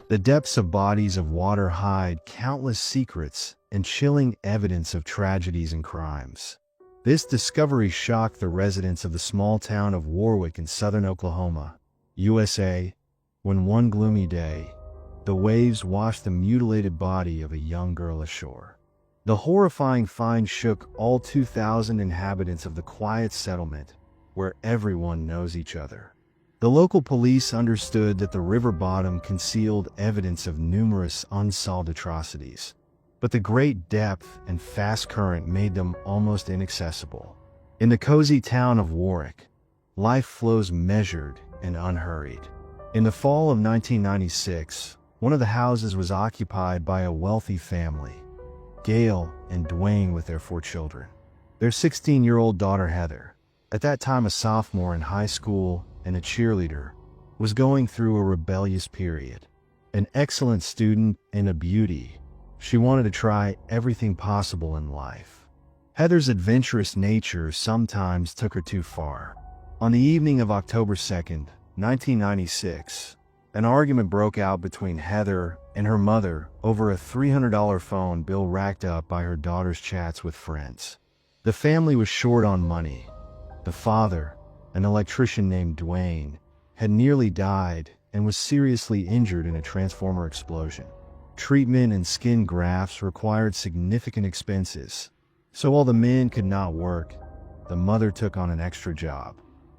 The depths of bodies of water hide countless secrets and chilling evidence of tragedies and crimes. This discovery shocked the residents of the small town of Warwick in southern Oklahoma, USA, when one gloomy day, the waves washed the mutilated body of a young girl ashore. The horrifying find shook all 2,000 inhabitants of the quiet settlement, where everyone knows each other. The local police understood that the river bottom concealed evidence of numerous unsolved atrocities, but the great depth and fast current made them almost inaccessible. In the cozy town of Warwick, life flows measured and unhurried. In the fall of 1996, one of the houses was occupied by a wealthy family, Gail and Dwayne with their 4 children. Their 16-year-old daughter Heather, at that time a sophomore in high school and a cheerleader, was going through a rebellious period. An excellent student and a beauty, she wanted to try everything possible in life. Heather's adventurous nature sometimes took her too far. On the evening of October 2nd, 1996, an argument broke out between Heather and her mother over a $300 phone bill racked up by her daughter's chats with friends. The family was short on money. The father, an electrician named Dwayne, had nearly died and was seriously injured in a transformer explosion. Treatment and skin grafts required significant expenses, so while the men could not work, the mother took on an extra job.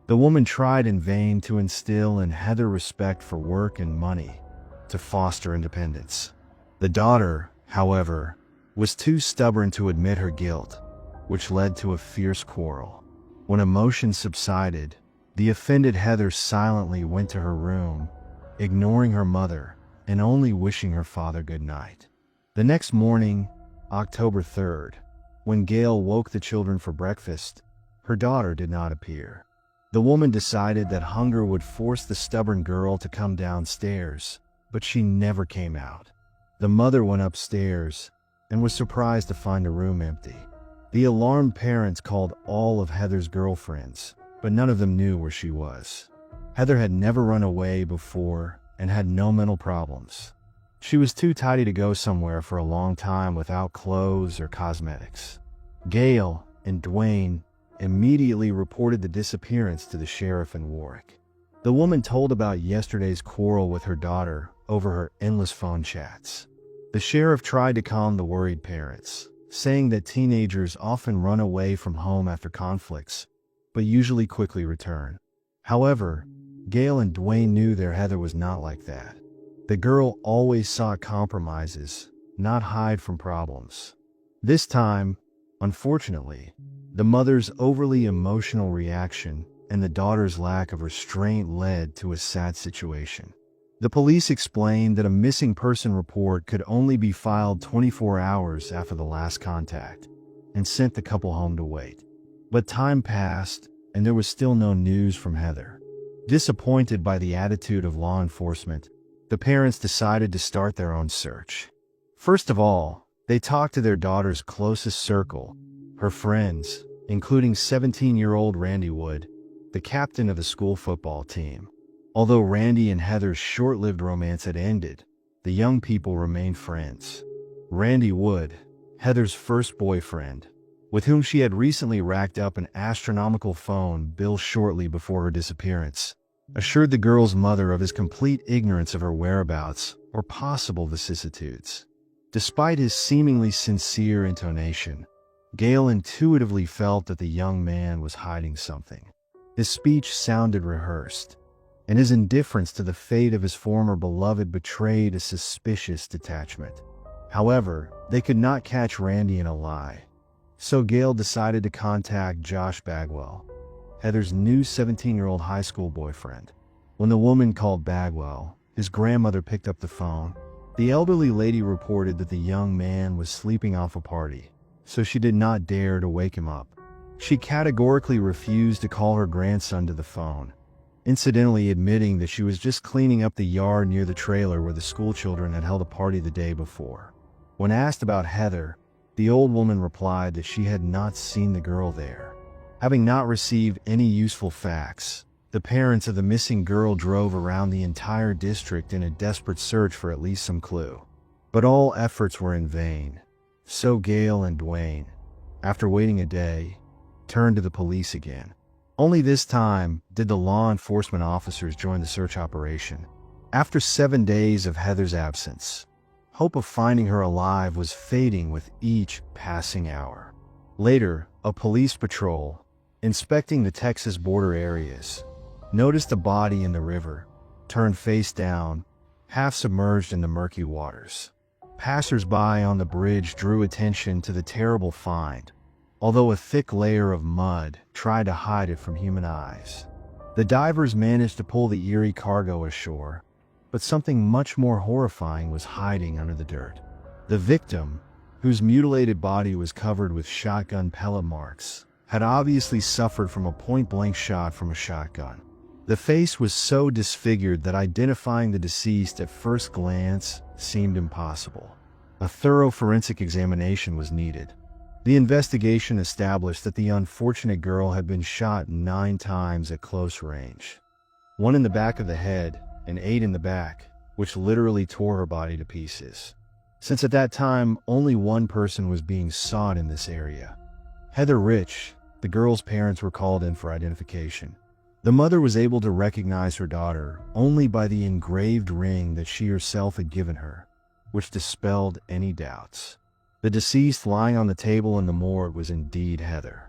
The woman tried in vain to instill in Heather respect for work and money, to foster independence. The daughter, however, was too stubborn to admit her guilt, which led to a fierce quarrel. When emotions subsided, the offended Heather silently went to her room, ignoring her mother and only wishing her father good night. The next morning, October 3rd, when Gail woke the children for breakfast, her daughter did not appear. The woman decided that hunger would force the stubborn girl to come downstairs, but she never came out. The mother went upstairs and was surprised to find the room empty. The alarmed parents called all of Heather's girlfriends, but none of them knew where she was. Heather had never run away before and had no mental problems. She was too tidy to go somewhere for a long time without clothes or cosmetics. Gail and Dwayne immediately reported the disappearance to the sheriff in Warwick. The woman told about yesterday's quarrel with her daughter over her endless phone chats. The sheriff tried to calm the worried parents, saying that teenagers often run away from home after conflicts, but usually quickly return. However, Gail and Dwayne knew their Heather was not like that. The girl always sought compromises, not hide from problems. This time, unfortunately, the mother's overly emotional reaction and the daughter's lack of restraint led to a sad situation. The police explained that a missing person report could only be filed 24 hours after the last contact, and sent the couple home to wait. But time passed, and there was still no news from Heather. Disappointed by the attitude of law enforcement, the parents decided to start their own search. First of all, they talked to their daughter's closest circle, her friends, including 17-year-old Randy Wood, the captain of the school football team. Although Randy and Heather's short-lived romance had ended, the young people remained friends. Randy Wood, Heather's first boyfriend, with whom she had recently racked up an astronomical phone bill shortly before her disappearance, assured the girl's mother of his complete ignorance of her whereabouts or possible vicissitudes. Despite his seemingly sincere intonation, Gail intuitively felt that the young man was hiding something. His speech sounded rehearsed, and his indifference to the fate of his former beloved betrayed a suspicious detachment. However, they could not catch Randy in a lie, so Gail decided to contact Josh Bagwell, Heather's new 17-year-old high school boyfriend. When the woman called Bagwell, his grandmother picked up the phone. The elderly lady reported that the young man was sleeping off a party, so she did not dare to wake him up. She categorically refused to call her grandson to the phone, incidentally admitting that she was just cleaning up the yard near the trailer where the schoolchildren had held a party the day before. When asked about Heather, the old woman replied that she had not seen the girl there. Having not received any useful facts, The parents of the missing girl drove around the entire district in a desperate search for at least some clue. But all efforts were in vain. So Gail and Dwayne, after waiting a day, turned to the police again. Only this time did the law enforcement officers join the search operation. After 7 days of Heather's absence, hope of finding her alive was fading with each passing hour. Later, a police patrol, inspecting the Texas border areas, noticed a body in the river, turned face down, half submerged in the murky waters. Passers-by on the bridge drew attention to the terrible find, although a thick layer of mud tried to hide it from human eyes. The divers managed to pull the eerie cargo ashore, but something much more horrifying was hiding under the dirt. The victim, whose mutilated body was covered with shotgun pellet marks, had obviously suffered from a point-blank shot from a shotgun. The face was so disfigured that identifying the deceased at first glance seemed impossible. A thorough forensic examination was needed. The investigation established that the unfortunate girl had been shot 9 times at close range. 1 in the back of the head and 8 in the back, which literally tore her body to pieces. Since at that time, only one person was being sought in this area. Heather Rich, the girl's parents, were called in for identification. The mother was able to recognize her daughter only by the engraved ring that she herself had given her, which dispelled any doubts. The deceased lying on the table in the morgue was indeed Heather.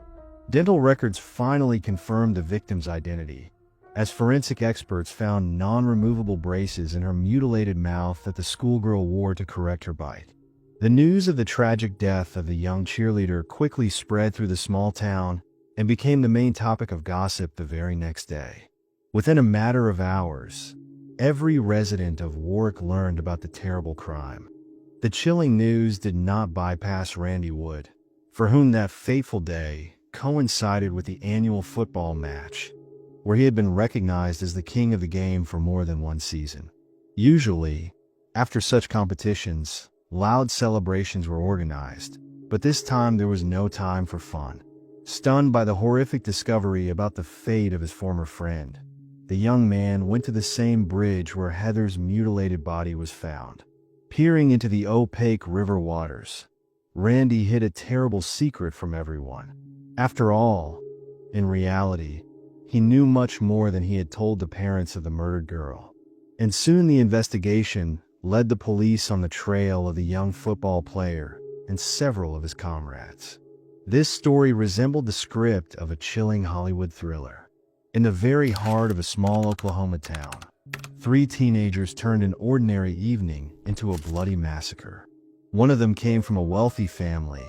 Dental records finally confirmed the victim's identity, as forensic experts found non-removable braces in her mutilated mouth that the schoolgirl wore to correct her bite. The news of the tragic death of the young cheerleader quickly spread through the small town and became the main topic of gossip the very next day. Within a matter of hours, every resident of Warwick learned about the terrible crime. The chilling news did not bypass Randy Wood, for whom that fateful day coincided with the annual football match, where he had been recognized as the king of the game for more than 1 season. Usually, after such competitions, loud celebrations were organized, but this time there was no time for fun. Stunned by the horrific discovery about the fate of his former friend, the young man went to the same bridge where Heather's mutilated body was found. Peering into the opaque river waters, Randy hid a terrible secret from everyone. After all, in reality, he knew much more than he had told the parents of the murdered girl. And soon the investigation led the police on the trail of the young football player and several of his comrades. This story resembled the script of a chilling Hollywood thriller. In the very heart of a small Oklahoma town, 3 teenagers turned an ordinary evening into a bloody massacre. One of them came from a wealthy family,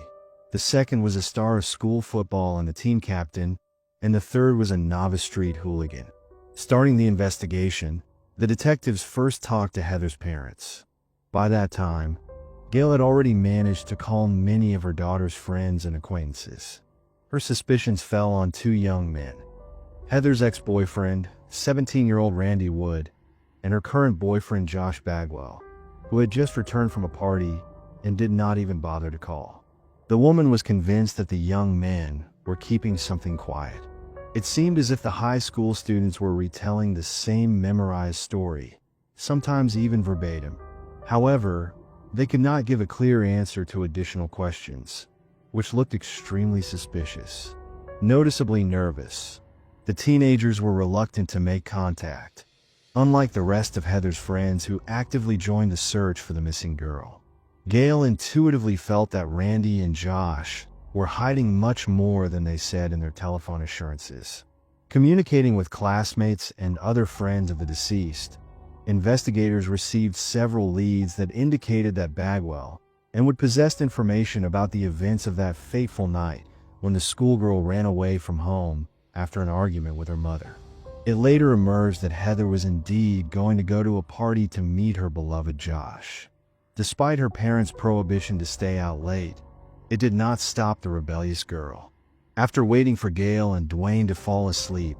the second was a star of school football and the team captain, and the third was a novice street hooligan. Starting the investigation, the detectives first talked to Heather's parents. By that time, Gail had already managed to calm many of her daughter's friends and acquaintances. Her suspicions fell on 2 young men: Heather's ex-boyfriend, 17-year-old Randy Wood, and her current boyfriend Josh Bagwell, who had just returned from a party and did not even bother to call. The woman was convinced that the young men were keeping something quiet. It seemed as if the high school students were retelling the same memorized story, sometimes even verbatim. However, they could not give a clear answer to additional questions, which looked extremely suspicious. Noticeably nervous, the teenagers were reluctant to make contact, unlike the rest of Heather's friends who actively joined the search for the missing girl. Gail intuitively felt that Randy and Josh were hiding much more than they said in their telephone assurances. Communicating with classmates and other friends of the deceased, investigators received several leads that indicated that Bagwell and Wood possessed information about the events of that fateful night when the schoolgirl ran away from home after an argument with her mother. It later emerged that Heather was indeed going to go to a party to meet her beloved Josh. Despite her parents' prohibition to stay out late, it did not stop the rebellious girl. After waiting for Gail and Dwayne to fall asleep,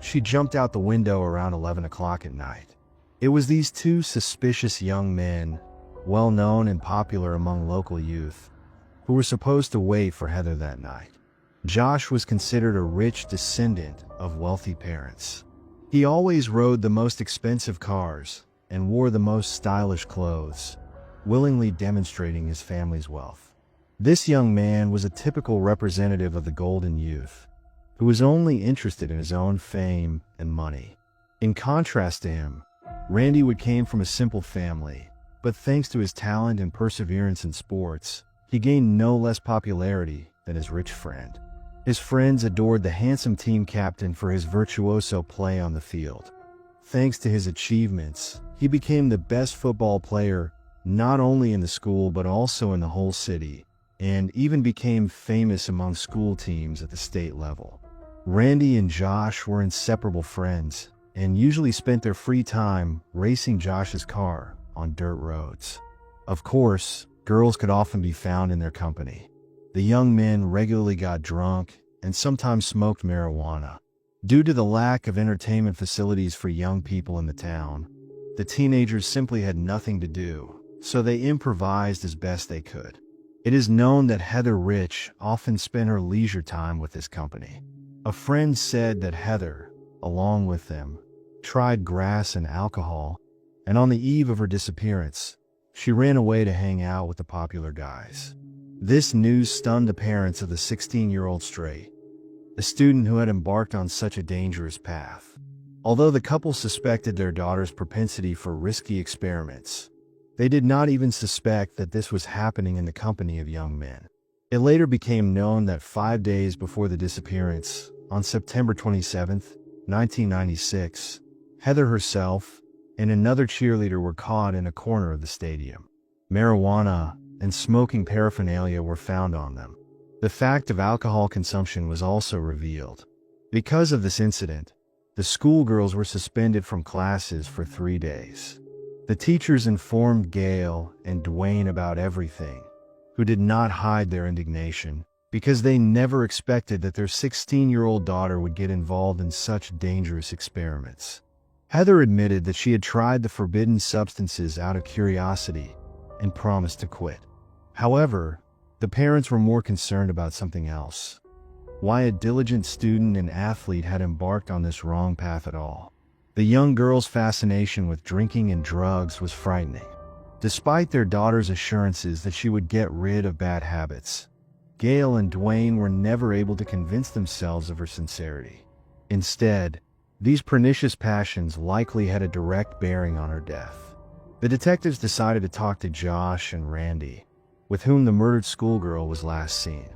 she jumped out the window around 11 o'clock at night. It was these 2 suspicious young men, well known and popular among local youth, who were supposed to wait for Heather that night. Josh was considered a rich descendant of wealthy parents. He always rode the most expensive cars and wore the most stylish clothes, willingly demonstrating his family's wealth. This young man was a typical representative of the golden youth, who was only interested in his own fame and money. In contrast to him, Randy Wood came from a simple family, but thanks to his talent and perseverance in sports, he gained no less popularity than his rich friend. His friends adored the handsome team captain for his virtuoso play on the field. Thanks to his achievements, he became the best football player not only in the school but also in the whole city, and even became famous among school teams at the state level. Randy and Josh were inseparable friends and usually spent their free time racing Josh's car on dirt roads. Of course, girls could often be found in their company. The young men regularly got drunk and sometimes smoked marijuana. Due to the lack of entertainment facilities for young people in the town, the teenagers simply had nothing to do, so they improvised as best they could. It is known that Heather Rich often spent her leisure time with this company. A friend said that Heather, along with them, tried grass and alcohol, and on the eve of her disappearance, she ran away to hang out with the popular guys. This news stunned the parents of the 16-year-old stray, a student who had embarked on such a dangerous path. Although the couple suspected their daughter's propensity for risky experiments, they did not even suspect that this was happening in the company of young men. It later became known that 5 days before the disappearance, on September 27, 1996, Heather herself and another cheerleader were caught in a corner of the stadium. Marijuana and smoking paraphernalia were found on them. The fact of alcohol consumption was also revealed. Because of this incident, the schoolgirls were suspended from classes for 3 days. The teachers informed Gail and Dwayne about everything, who did not hide their indignation, because they never expected that their 16-year-old daughter would get involved in such dangerous experiments. Heather admitted that she had tried the forbidden substances out of curiosity and promised to quit. However, the parents were more concerned about something else: why a diligent student and athlete had embarked on this wrong path at all. The young girl's fascination with drinking and drugs was frightening. Despite their daughter's assurances that she would get rid of bad habits, Gail and Dwayne were never able to convince themselves of her sincerity. Instead, these pernicious passions likely had a direct bearing on her death. The detectives decided to talk to Josh and Randy, with whom the murdered schoolgirl was last seen.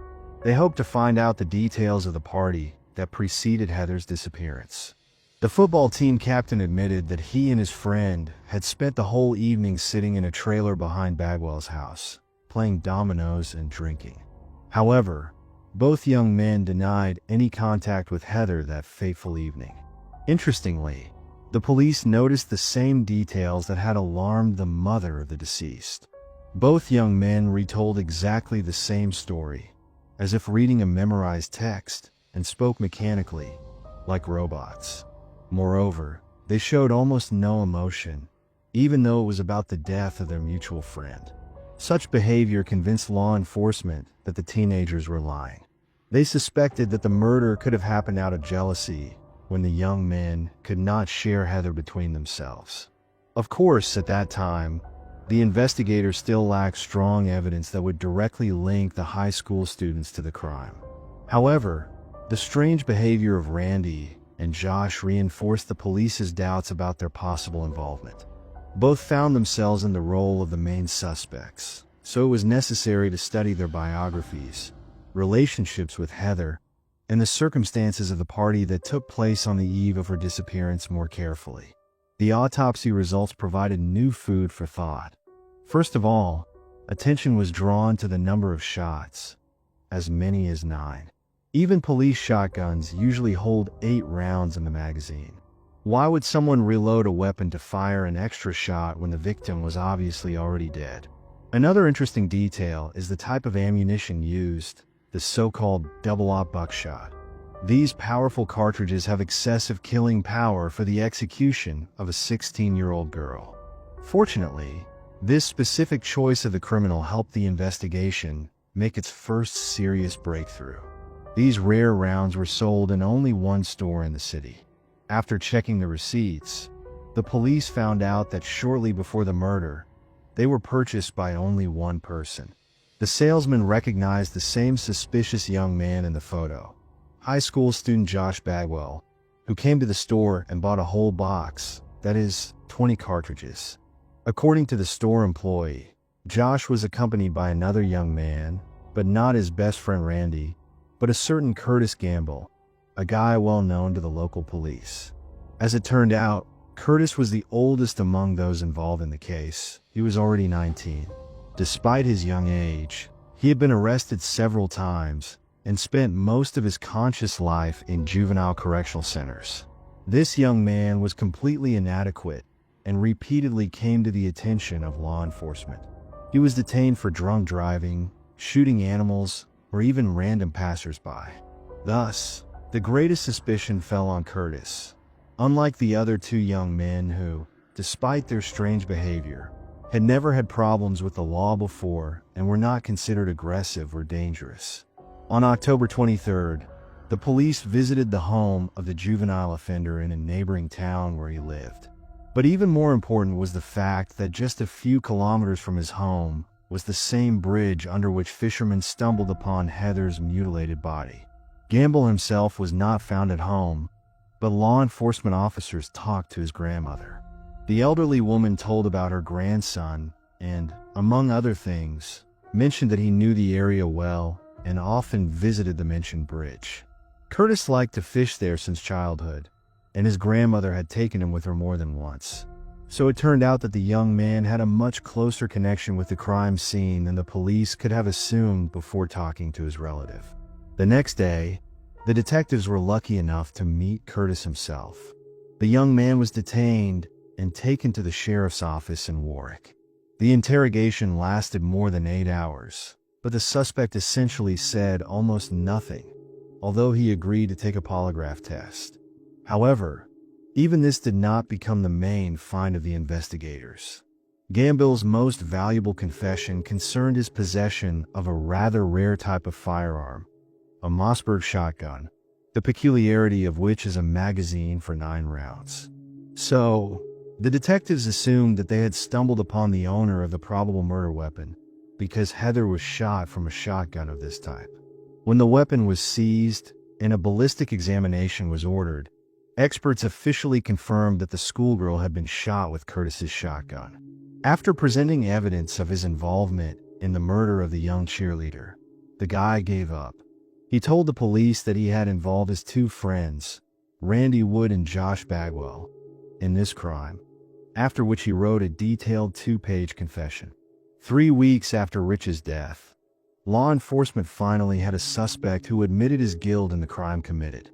They hoped to find out the details of the party that preceded Heather's disappearance. The football team captain admitted that he and his friend had spent the whole evening sitting in a trailer behind Bagwell's house, playing dominoes and drinking. However, both young men denied any contact with Heather that fateful evening. Interestingly, the police noticed the same details that had alarmed the mother of the deceased. Both young men retold exactly the same story, as if reading a memorized text, and spoke mechanically, like robots. Moreover, they showed almost no emotion, even though it was about the death of their mutual friend. Such behavior convinced law enforcement that the teenagers were lying. They suspected that the murder could have happened out of jealousy, when the young men could not share Heather between themselves. Of course, at that time, the investigators still lacked strong evidence that would directly link the high school students to the crime. However, the strange behavior of Randy and Josh reinforced the police's doubts about their possible involvement. Both found themselves in the role of the main suspects, so it was necessary to study their biographies, relationships with Heather, and the circumstances of the party that took place on the eve of her disappearance more carefully. The autopsy results provided new food for thought. First of all, attention was drawn to the number of shots, as many as 9. Even police shotguns usually hold 8 rounds in the magazine. Why would someone reload a weapon to fire an extra shot when the victim was obviously already dead? Another interesting detail is the type of ammunition used, the so-called double-aught buckshot. These powerful cartridges have excessive killing power for the execution of a 16-year-old girl. Fortunately, this specific choice of the criminal helped the investigation make its first serious breakthrough. These rare rounds were sold in only one store in the city. After checking the receipts, the police found out that shortly before the murder, they were purchased by only one person. The salesman recognized the same suspicious young man in the photo, high school student Josh Bagwell, who came to the store and bought a whole box, that is, 20 cartridges. According to the store employee, Josh was accompanied by another young man, but not his best friend Randy, but a certain Curtis Gamble, a guy well known to the local police. As it turned out, Curtis was the oldest among those involved in the case. He was already 19. Despite his young age, he had been arrested several times and spent most of his conscious life in juvenile correctional centers. This young man was completely inadequate and repeatedly came to the attention of law enforcement. He was detained for drunk driving, shooting animals, or even random passersby. Thus, the greatest suspicion fell on Curtis. Unlike the other two young men who, despite their strange behavior, had never had problems with the law before and were not considered aggressive or dangerous. On October 23rd, the police visited the home of the juvenile offender in a neighboring town where he lived. But even more important was the fact that just a few kilometers from his home was the same bridge under which fishermen stumbled upon Heather's mutilated body. Gamble himself was not found at home, but law enforcement officers talked to his grandmother. The elderly woman told about her grandson and, among other things, mentioned that he knew the area well and often visited the mentioned bridge. Curtis liked to fish there since childhood, and his grandmother had taken him with her more than once. So it turned out that the young man had a much closer connection with the crime scene than the police could have assumed before talking to his relative. The next day, the detectives were lucky enough to meet Curtis himself. The young man was detained and taken to the sheriff's office in Warwick. The interrogation lasted more than 8 hours, but the suspect essentially said almost nothing, although he agreed to take a polygraph test. However, even this did not become the main find of the investigators. Gamble's most valuable confession concerned his possession of a rather rare type of firearm, a Mossberg shotgun, the peculiarity of which is a magazine for 9 rounds. So, the detectives assumed that they had stumbled upon the owner of the probable murder weapon because Heather was shot from a shotgun of this type. When the weapon was seized and a ballistic examination was ordered, experts officially confirmed that the schoolgirl had been shot with Curtis's shotgun. After presenting evidence of his involvement in the murder of the young cheerleader, the guy gave up. He told the police that he had involved his 2 friends, Randy Wood and Josh Bagwell, in this crime, after which he wrote a detailed 2-page confession. 3 weeks after Rich's death, law enforcement finally had a suspect who admitted his guilt in the crime committed.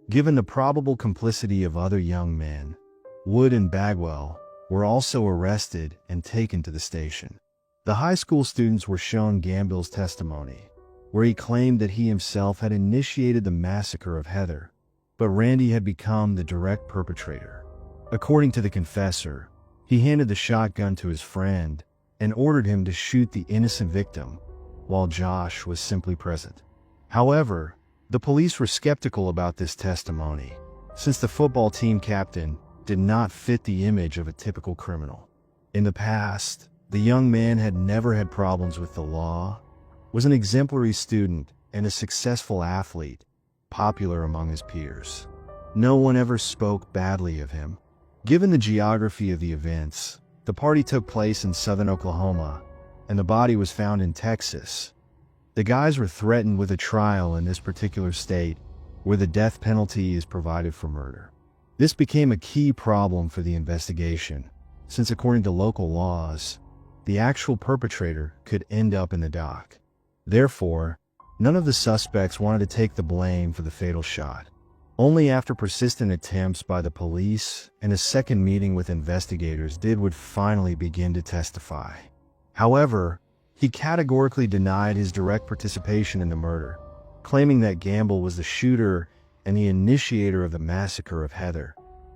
Given the probable complicity of other young men, Wood and Bagwell were also arrested and taken to the station. The high school students were shown Gamble's testimony, where he claimed that he himself had initiated the massacre of Heather, but Randy had become the direct perpetrator. According to the confessor, he handed the shotgun to his friend and ordered him to shoot the innocent victim, while Josh was simply present. However, the police were skeptical about this testimony, since the football team captain did not fit the image of a typical criminal. In the past, the young man had never had problems with the law, was an exemplary student and a successful athlete, popular among his peers. No one ever spoke badly of him. Given the geography of the events, the party took place in southern Oklahoma, and the body was found in Texas. The guys were threatened with a trial in this particular state, where the death penalty is provided for murder. This became a key problem for the investigation, since according to local laws, the actual perpetrator could end up in the dock. Therefore, none of the suspects wanted to take the blame for the fatal shot. Only after persistent attempts by the police and a second meeting with investigators did Wood finally begin to testify. However, he categorically denied his direct participation in the murder, claiming that Gamble was the shooter and the initiator of the massacre of Heather,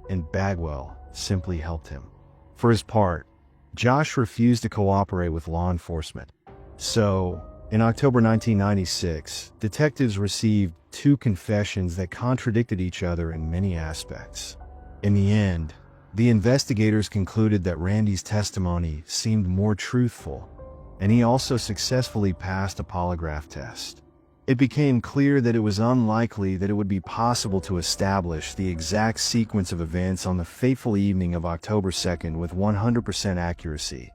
and Bagwell simply helped him. For his part, Josh refused to cooperate with law enforcement. So, in October 1996, detectives received 2 confessions that contradicted each other in many aspects. In the end, the investigators concluded that Randy's testimony seemed more truthful, and he also successfully passed a polygraph test. It became clear that it was unlikely that it would be possible to establish the exact sequence of events on the fateful evening of October 2nd with 100% accuracy,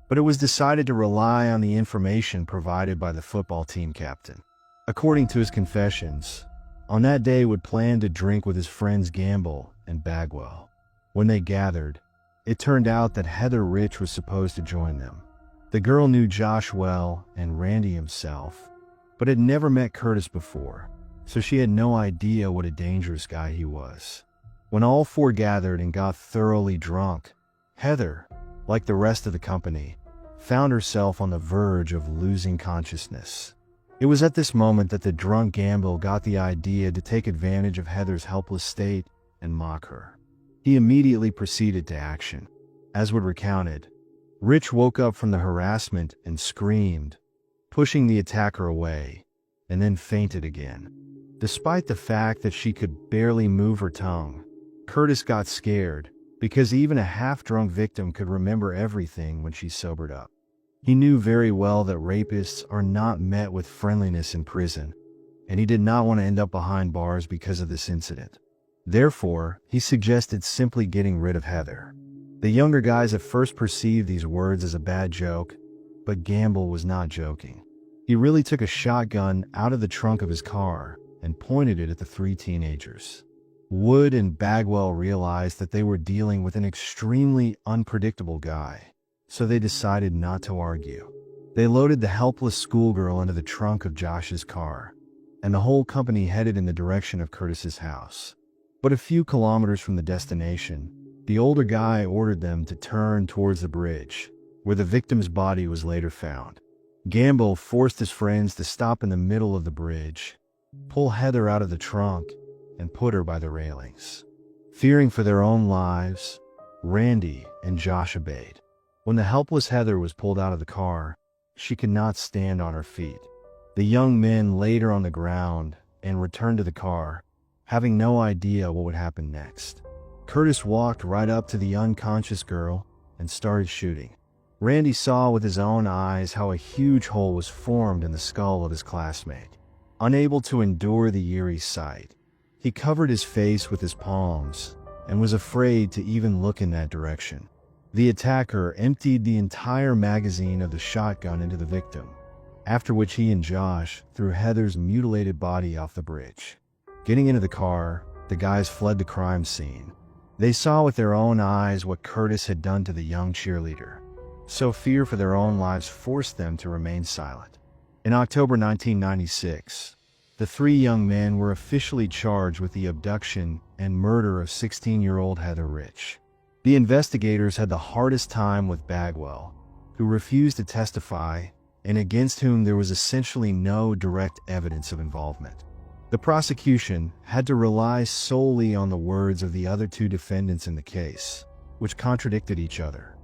but it was decided to rely on the information provided by the football team captain. According to his confessions, on that day would plan to drink with his friends Gamble and Bagwell. When they gathered, it turned out that Heather Rich was supposed to join them. The girl knew Josh well and Randy himself, but had never met Curtis before, so she had no idea what a dangerous guy he was. When all four gathered and got thoroughly drunk, Heather, like the rest of the company, found herself on the verge of losing consciousness. It was at this moment that the drunk Gamble got the idea to take advantage of Heather's helpless state and mock her. He immediately proceeded to action. As Wood recounted, Rich woke up from the harassment and screamed, pushing the attacker away, and then fainted again. Despite the fact that she could barely move her tongue, Curtis got scared because even a half-drunk victim could remember everything when she sobered up. He knew very well that rapists are not met with friendliness in prison, and he did not want to end up behind bars because of this incident. Therefore, he suggested simply getting rid of Heather. The younger guys at first perceived these words as a bad joke, but Gamble was not joking. He really took a shotgun out of the trunk of his car and pointed it at the three teenagers. Wood and Bagwell realized that they were dealing with an extremely unpredictable guy, so they decided not to argue. They loaded the helpless schoolgirl into the trunk of Josh's car, and the whole company headed in the direction of Curtis's house. But a few kilometers from the destination, the older guy ordered them to turn towards the bridge, where the victim's body was later found. Gamble forced his friends to stop in the middle of the bridge, pull Heather out of the trunk, and put her by the railings. Fearing for their own lives, Randy and Josh obeyed. When the helpless Heather was pulled out of the car, she could not stand on her feet. The young men laid her on the ground and returned to the car, having no idea what would happen next. Curtis walked right up to the unconscious girl and started shooting. Randy saw with his own eyes how a huge hole was formed in the skull of his classmate. Unable to endure the eerie sight, he covered his face with his palms and was afraid to even look in that direction. The attacker emptied the entire magazine of the shotgun into the victim, after which he and Josh threw Heather's mutilated body off the bridge. Getting into the car, the guys fled the crime scene. They saw with their own eyes what Curtis had done to the young cheerleader, so fear for their own lives forced them to remain silent. In October 1996, the three young men were officially charged with the abduction and murder of 16-year-old Heather Rich. The investigators had the hardest time with Bagwell, who refused to testify and against whom there was essentially no direct evidence of involvement. The prosecution had to rely solely on the words of the other two defendants in the case, which contradicted each other.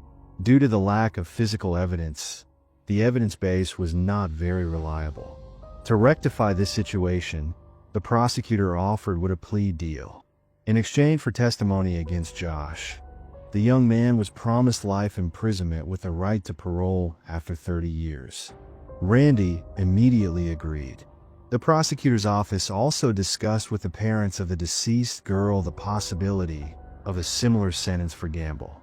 Due to the lack of physical evidence, the evidence base was not very reliable. To rectify this situation, the prosecutor offered Wood a plea deal. In exchange for testimony against Josh, the young man was promised life imprisonment with a right to parole after 30 years. Randy immediately agreed. The prosecutor's office also discussed with the parents of the deceased girl the possibility of a similar sentence for Gamble.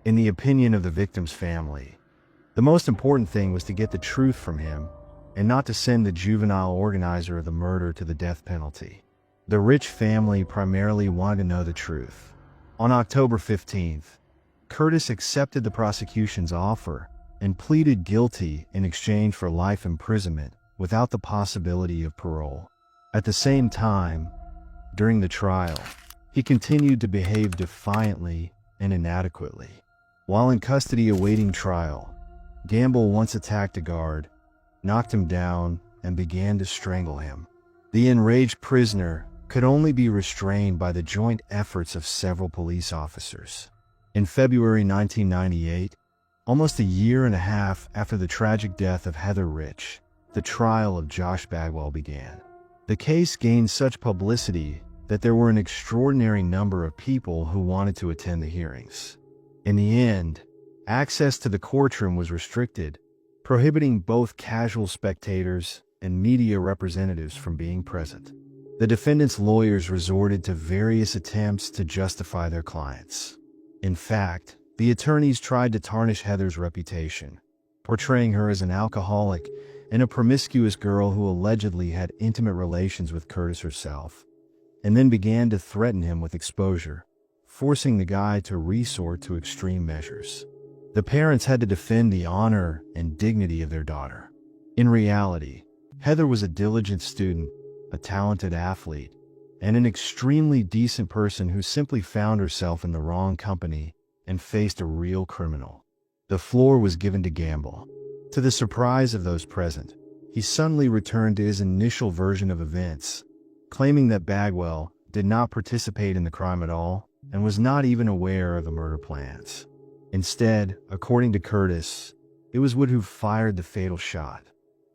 In the opinion of the victim's family, the most important thing was to get the truth from him and not to send the juvenile organizer of the murder to the death penalty. The Rich family primarily wanted to know the truth. On October 15th, Curtis accepted the prosecution's offer and pleaded guilty in exchange for life imprisonment without the possibility of parole. At the same time, during the trial, he continued to behave defiantly and inadequately. While in custody awaiting trial, Gamble once attacked a guard, knocked him down, and began to strangle him. The enraged prisoner could only be restrained by the joint efforts of several police officers. In February 1998, almost a year and a half after the tragic death of Heather Rich, the trial of Josh Bagwell began. The case gained such publicity that there were an extraordinary number of people who wanted to attend the hearings. In the end, access to the courtroom was restricted, prohibiting both casual spectators and media representatives from being present. The defendants' lawyers resorted to various attempts to justify their clients. In fact, the attorneys tried to tarnish Heather's reputation, portraying her as an alcoholic and a promiscuous girl who allegedly had intimate relations with Curtis herself, and then began to threaten him with exposure, forcing the guy to resort to extreme measures. The parents had to defend the honor and dignity of their daughter. In reality, Heather was a diligent student, a talented athlete, and an extremely decent person who simply found herself in the wrong company and faced a real criminal. The floor was given to Gamble. To the surprise of those present, he suddenly returned to his initial version of events, claiming that Bagwell did not participate in the crime at all and was not even aware of the murder plans. Instead, according to Curtis, it was Wood who fired the fatal shot.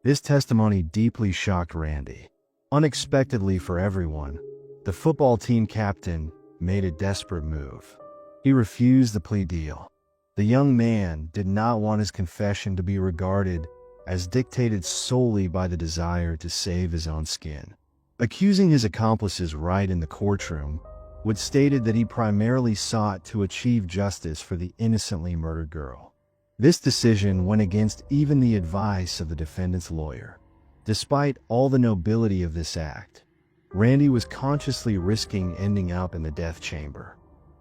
This testimony deeply shocked Randy. Unexpectedly for everyone, the football team captain made a desperate move. He refused the plea deal. The young man did not want his confession to be regarded as dictated solely by the desire to save his own skin. Accusing his accomplices right in the courtroom, Wood stated that he primarily sought to achieve justice for the innocently murdered girl. This decision went against even the advice of the defendant's lawyer. Despite all the nobility of this act, Randy was consciously risking ending up in the death chamber.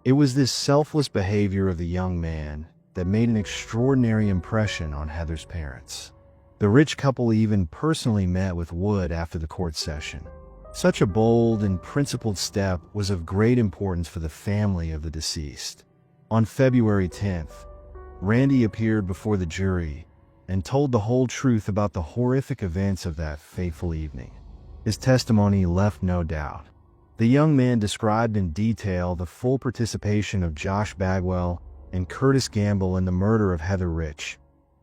It was this selfless behavior of the young man that made an extraordinary impression on Heather's parents. The rich couple even personally met with Wood after the court session. Such a bold and principled step was of great importance for the family of the deceased. On February 10th, Randy appeared before the jury and told the whole truth about the horrific events of that fateful evening. His testimony left no doubt. The young man described in detail the full participation of Josh Bagwell and Curtis Gamble in the murder of Heather Rich,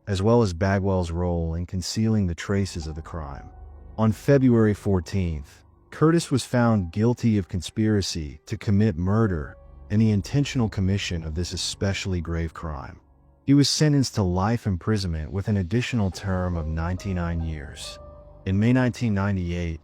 as well as Bagwell's role in concealing the traces of the crime. On February 14th, Curtis was found guilty of conspiracy to commit murder and the intentional commission of this especially grave crime. He was sentenced to life imprisonment with an additional term of 99 years. In May 1998,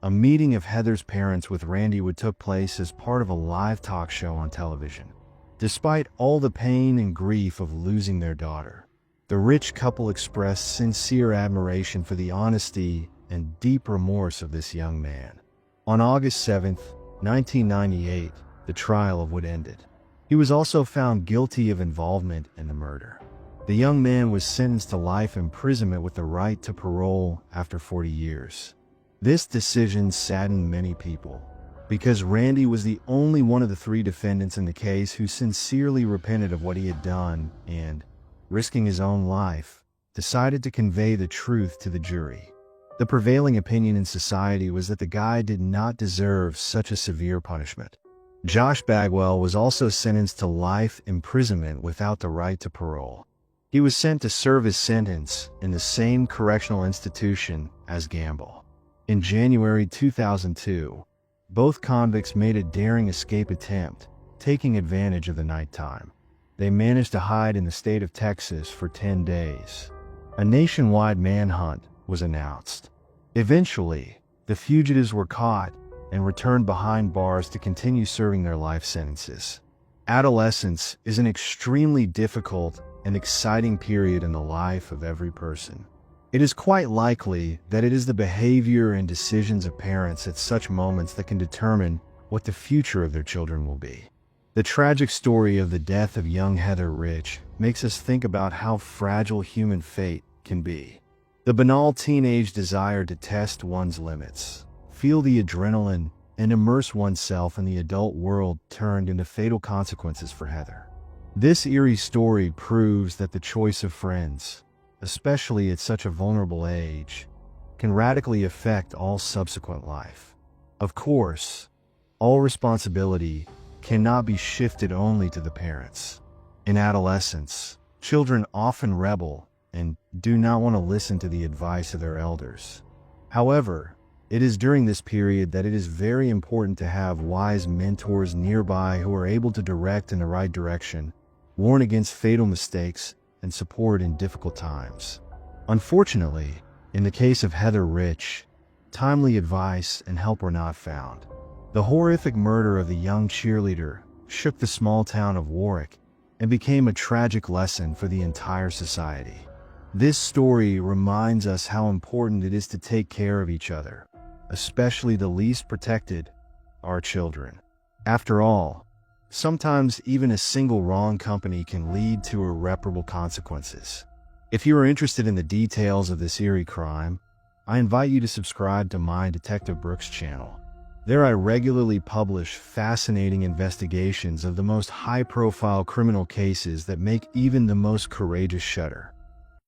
a meeting of Heather's parents with Randy Wood took place as part of a live talk show on television. Despite all the pain and grief of losing their daughter, the rich couple expressed sincere admiration for the honesty and deep remorse of this young man. On August 7, 1998, the trial of Wood ended. He was also found guilty of involvement in the murder. The young man was sentenced to life imprisonment with the right to parole after 40 years. This decision saddened many people, because Randy was the only one of the three defendants in the case who sincerely repented of what he had done and, risking his own life, decided to convey the truth to the jury. The prevailing opinion in society was that the guy did not deserve such a severe punishment. Josh Bagwell was also sentenced to life imprisonment without the right to parole. He was sent to serve his sentence in the same correctional institution as Gamble. In January 2002, both convicts made a daring escape attempt, taking advantage of the nighttime. They managed to hide in the state of Texas for 10 days. A nationwide manhunt was announced. Eventually, the fugitives were caught and returned behind bars to continue serving their life sentences. Adolescence is an extremely difficult and exciting period in the life of every person. It is quite likely that it is the behavior and decisions of parents at such moments that can determine what the future of their children will be. The tragic story of the death of young Heather Rich makes us think about how fragile human fate can be. The banal teenage desire to test one's limits, feel the adrenaline, and immerse oneself in the adult world turned into fatal consequences for Heather. This eerie story proves that the choice of friends, especially at such a vulnerable age, can radically affect all subsequent life. Of course, all responsibility cannot be shifted only to the parents. In adolescence, children often rebel and do not want to listen to the advice of their elders. However, It is during this period that it is very important to have wise mentors nearby who are able to direct in the right direction, warn against fatal mistakes, and support in difficult times. Unfortunately, in the case of Heather Rich, timely advice and help were not found. The horrific murder of the young cheerleader shook the small town of Warwick and became a tragic lesson for the entire society. This story reminds us how important it is to take care of each other, especially the least protected, our children. After all, sometimes even a single wrong company can lead to irreparable consequences. If you are interested in the details of this eerie crime, I invite you to subscribe to my Detective Brooks channel. There I regularly publish fascinating investigations of the most high-profile criminal cases that make even the most courageous shudder.